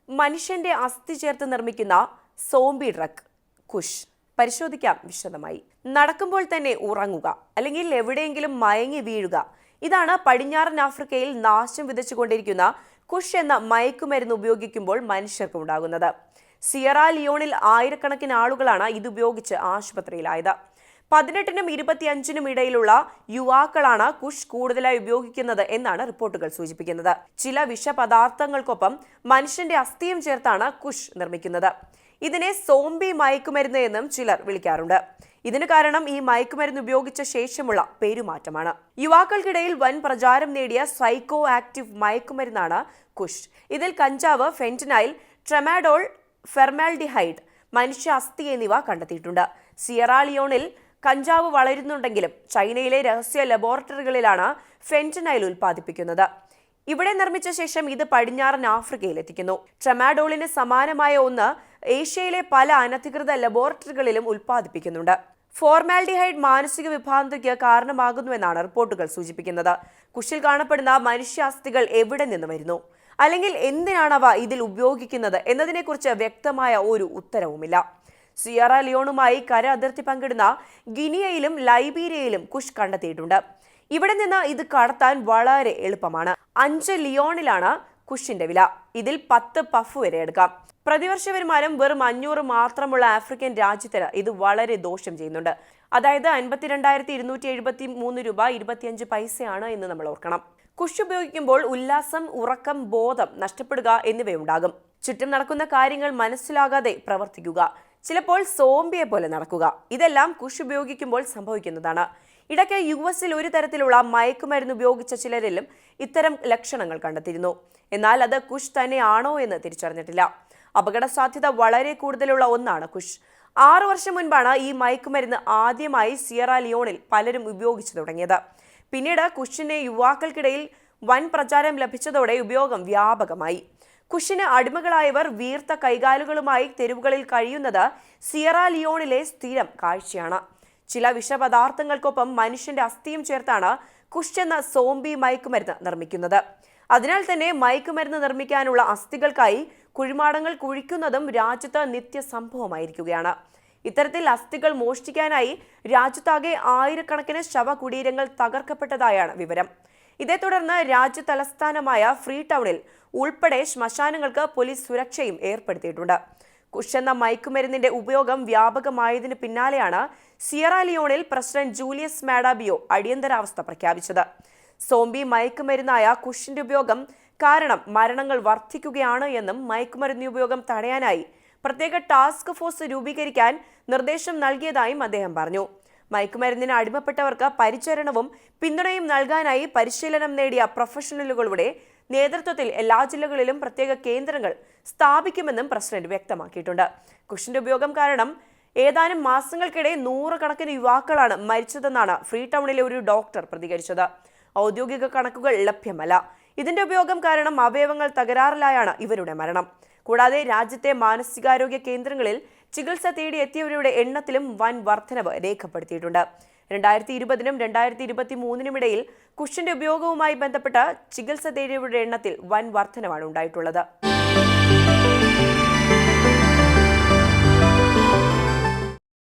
മനുഷ്യന്റെ അസ്ഥി ചേർത്ത് നിർമ്മിക്കുന്ന സോംബി ഡ്രഗ് കുഷ് പരിശോധിക്കാം വിശദമായി. നടക്കുമ്പോൾ തന്നെ ഉറങ്ങുക, അല്ലെങ്കിൽ എവിടെയെങ്കിലും മയങ്ങി വീഴുക. ഇതാണ് പടിഞ്ഞാറൻ ആഫ്രിക്കയിൽ നാശം വിതച്ചുകൊണ്ടിരിക്കുന്ന കുഷ് എന്ന മയക്കുമരുന്ന് ഉപയോഗിക്കുമ്പോൾ മനുഷ്യർക്ക് ഉണ്ടാകുന്നത്. സിയറ ലിയോണിൽ ആയിരക്കണക്കിന് ആളുകളാണ് ഇതുപയോഗിച്ച് ആശുപത്രിയിലായത്. 18നും 25നും ഇടയിലുള്ള യുവാക്കളാണ് കുഷ് കൂടുതലായി ഉപയോഗിക്കുന്നത് എന്നാണ് റിപ്പോർട്ടുകൾ സൂചിപ്പിക്കുന്നത്. ചില വിഷപദാർത്ഥങ്ങൾക്കൊപ്പം മനുഷ്യന്റെ അസ്ഥിയും ചേർത്താണ് കുഷ് നിർമ്മിക്കുന്നത്. ഇതിനെ സോംബി മയക്കുമരുന്ന് എന്നും ചിലർ വിളിക്കാറുണ്ട്. ഇതിന് കാരണം ഈ മയക്കുമരുന്ന് ഉപയോഗിച്ച ശേഷമുള്ള പെരുമാറ്റമാണ്. യുവാക്കൾക്കിടയിൽ വൻ പ്രചാരം നേടിയ സൈക്കോ ആക്റ്റീവ് മയക്കുമരുന്നാണ് കുഷ്. ഇതിൽ കഞ്ചാവ്, ഫെന്റനൈൽ, ട്രെമാഡോൾ, ഫെർമാൽഡിഹൈഡ്, മനുഷ്യ അസ്ഥി എന്നിവ കണ്ടെത്തിയിട്ടുണ്ട്. സിയറ ലിയോണിൽ കഞ്ചാവ് വളരുന്നുണ്ടെങ്കിലും ചൈനയിലെ രഹസ്യ ലബോറട്ടറികളിലാണ് ഫെന്റനൈൽ ഉൽപ്പാദിപ്പിക്കുന്നത്. ഇവിടെ നിർമ്മിച്ച ശേഷം ഇത് പടിഞ്ഞാറൻ ആഫ്രിക്കയിൽ എത്തിക്കുന്നു. ട്രെമാഡോളിന് സമാനമായ ഒന്ന് ഏഷ്യയിലെ പല അനധികൃത ലബോറട്ടറികളിലും ഉൽപ്പാദിപ്പിക്കുന്നുണ്ട്. ഫോർമാൽഡിഹൈഡ് മാനസിക വിഭ്രാന്തിക്ക് കാരണമാകുന്നുവെന്നാണ് റിപ്പോർട്ടുകൾ സൂചിപ്പിക്കുന്നത്. കുഷിൽ കാണപ്പെടുന്ന മനുഷ്യ അസ്ഥികൾ എവിടെ നിന്ന് വരുന്നു, അല്ലെങ്കിൽ എന്തിനാണവ ഇതിൽ ഉപയോഗിക്കുന്നത് എന്നതിനെക്കുറിച്ച് വ്യക്തമായ ഒരു ഉത്തരവുമില്ല. സിയറ ലിയോണുമായി കര അതിർത്തി പങ്കിടുന്ന ഗിനിയയിലും ലൈബീരിയയിലും കുഷ് കണ്ടെത്തിയിട്ടുണ്ട്. ഇവിടെ നിന്ന് ഇത് കടത്താൻ വളരെ എളുപ്പമാണ്. 5 ലിയോണിലാണ് കുഷിന്റെ വില. ഇതിൽ 10 പഫ് വരെ എടുക്കാം. പ്രതിവർഷ വരുമാനം വെറും 500 മാത്രമുള്ള ആഫ്രിക്കൻ രാജ്യത്തിന് ഇത് വളരെ ദോഷം ചെയ്യുന്നുണ്ട്. അതായത് 52,273 രൂപ 25 പൈസയാണ് എന്ന് നമ്മൾ ഓർക്കണം. കുഷ് ഉപയോഗിക്കുമ്പോൾ ഉല്ലാസം, ഉറക്കം, ബോധം നഷ്ടപ്പെടുക എന്നിവയുണ്ടാകും. ചുറ്റും നടക്കുന്ന കാര്യങ്ങൾ മനസ്സിലാകാതെ പ്രവർത്തിക്കുക, ചിലപ്പോൾ സോംബിയെ പോലെ നടക്കുക. ഇതെല്ലാം കുഷ് ഉപയോഗിക്കുമ്പോൾ സംഭവിക്കുന്നതാണ്. ഇടയ്ക്ക് US-ൽ ഒരു തരത്തിലുള്ള മയക്കുമരുന്ന് ഉപയോഗിച്ച ചിലരിലും ഇത്തരം ലക്ഷണങ്ങൾ കണ്ടെത്തിയിരുന്നു. എന്നാൽ അത് കുഷ് തന്നെയാണോ എന്ന് തിരിച്ചറിഞ്ഞിട്ടില്ല. അപകട സാധ്യത വളരെ കൂടുതലുള്ള ഒന്നാണ് കുഷ്. 6 വർഷം മുൻപാണ് ഈ മയക്കുമരുന്ന് ആദ്യമായി സിയറ ലിയോണിൽ പലരും ഉപയോഗിച്ചു തുടങ്ങിയത്. പിന്നീട് കുഷിന് യുവാക്കൾക്കിടയിൽ വൻ പ്രചാരം ലഭിച്ചതോടെ ഉപയോഗം വ്യാപകമായി. കുഷിന് അടിമകളായവർ വീർത്ത കൈകാലുകളുമായി തെരുവുകളിൽ കഴിയുന്നത് സിയറ ലിയോണിലെ സ്ഥിരം കാഴ്ചയാണ്. ചില വിഷപദാർത്ഥങ്ങൾക്കൊപ്പം മനുഷ്യന്റെ അസ്ഥിയും ചേർത്താണ് കുഷ് എന്ന സോംബി മയക്കുമരുന്ന് നിർമ്മിക്കുന്നത്. അതിനാൽ തന്നെ മയക്കുമരുന്ന് നിർമ്മിക്കാനുള്ള അസ്ഥികൾക്കായി കുഴിമാടങ്ങൾ കുഴിക്കുന്നതും രാജ്യത്ത് നിത്യസംഭവമായിരിക്കുകയാണ്. ഇത്തരത്തിൽ അസ്ഥികൾ മോഷ്ടിക്കാനായി രാജ്യത്താകെ ആയിരക്കണക്കിന് ശവകുടീരങ്ങൾ തകർക്കപ്പെട്ടതായാണ് വിവരം. ഇതേ തുടർന്ന് രാജ്യ തലസ്ഥാനമായ ഫ്രീ ടൗണിൽ ഉൾപ്പെടെ ശ്മശാനങ്ങൾക്ക് പോലീസ് സുരക്ഷയും ഏർപ്പെടുത്തിയിട്ടുണ്ട്. കുഷ് എന്ന മയക്കുമരുന്നിന്റെ ഉപയോഗം വ്യാപകമായതിനു പിന്നാലെയാണ് സിയറ ലിയോണിൽ പ്രസിഡന്റ് ജൂലിയസ് മാഡാബിയോ അടിയന്തരാവസ്ഥ പ്രഖ്യാപിച്ചത്. സോംബി മയക്കുമരുന്നായ കുഷിന്റെ ഉപയോഗം കാരണം മരണങ്ങൾ വർദ്ധിക്കുകയാണ് എന്നും മയക്കുമരുന്ന് ഉപയോഗം തടയാനായി പ്രത്യേക ടാസ്ക് ഫോഴ്സ് രൂപീകരിക്കാൻ നിർദ്ദേശം നൽകിയതായും അദ്ദേഹം പറഞ്ഞു. മയക്കുമരുന്നിന് അടിമപ്പെട്ടവർക്ക് പരിചരണവും പിന്തുണയും നൽകാനായി പരിശീലനം നേടിയ പ്രൊഫഷണലുകളുടെ നേതൃത്വത്തിൽ എല്ലാ ജില്ലകളിലും പ്രത്യേക കേന്ദ്രങ്ങൾ സ്ഥാപിക്കുമെന്നും പ്രസിഡന്റ് വ്യക്തമാക്കിയിട്ടുണ്ട്. കുഷിന്റെ ഉപയോഗം കാരണം ഏതാനും മാസങ്ങൾക്കിടെ 100 കണക്കിന് യുവാക്കളാണ് മരിച്ചതെന്നാണ് ഫ്രീ ടൗണിലെ ഒരു ഡോക്ടർ പ്രതികരിച്ചത്. ഔദ്യോഗിക കണക്കുകൾ ലഭ്യമല്ല. ഇതിന്റെ ഉപയോഗം കാരണം അവയവങ്ങൾ തകരാറിലായാണ് ഇവരുടെ മരണം. കൂടാതെ രാജ്യത്തെ മാനസികാരോഗ്യ കേന്ദ്രങ്ങളിൽ ചികിത്സ തേടി എത്തിയവരുടെ എണ്ണത്തിലും വൻ വർധനവ് രേഖപ്പെടുത്തിയിട്ടുണ്ട്. 2020നും 2023നും ഇടയിൽ കുഷിന്റെ ഉപയോഗവുമായി ബന്ധപ്പെട്ട ചികിത്സ തേടിയവരുടെ എണ്ണത്തിൽ വൻ വർധനവാണ് ഉണ്ടായിട്ടുള്ളത്.